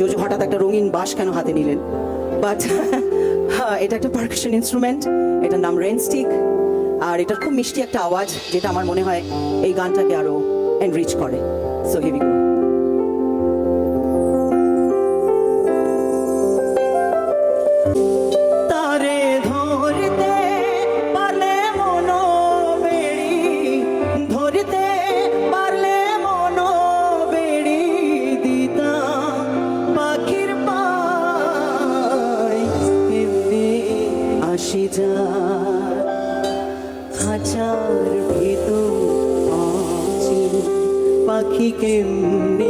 JoJo হঠাৎ একটা রঙিন বাঁশ কেন হাতে নিলেন? বাট এটা একটা পারকাশন ইনস্ট্রুমেন্ট, এটার নাম রেন স্টিক, আর এটার খুব মিষ্টি একটা আওয়াজ যেটা আমার মনে হয় এই গানটাকে আরো এনরিচ করে। So here we go. তারে ধরতে পারলে মনো বেড়ি, ধরতে পারলে মনো বেড়ি দিতাম পাখির পায়, এমনি আসি যা খাঁচার ভিতর আছি পাখি কেমনে